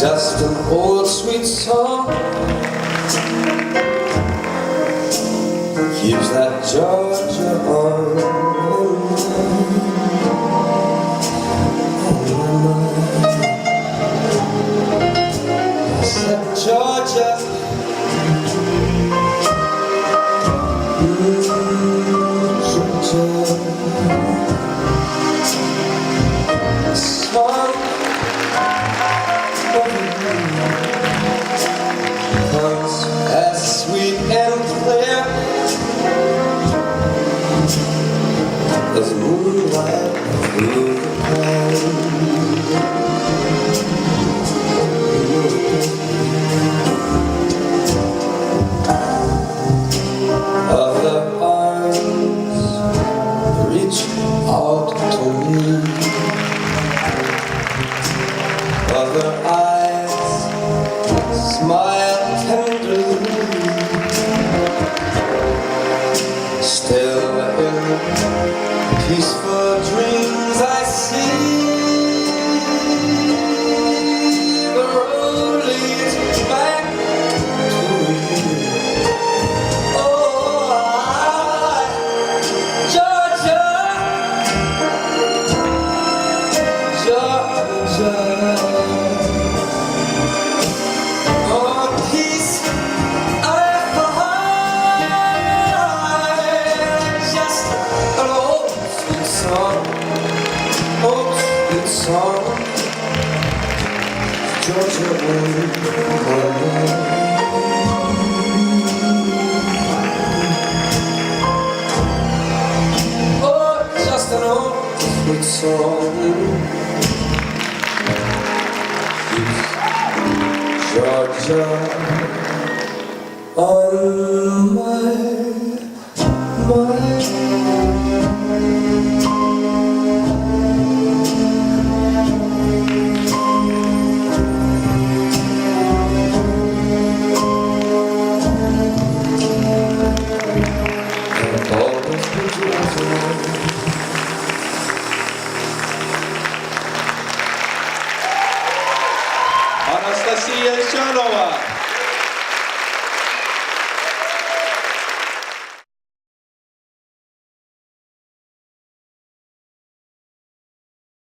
Just an old sweet song keeps that Georgia on my mind. I said, Georgia, Georgia, song comes as sweet and clear as moonlight through the pine. Other arms reach out to me, other eyes smile tenderly. Still in peaceful dreams I see the road leads back to you. Oh, Georgia, Georgia. Song, Georgia, oh, just an old sweet song, Georgia, on my mind. Anastasia Ещанова.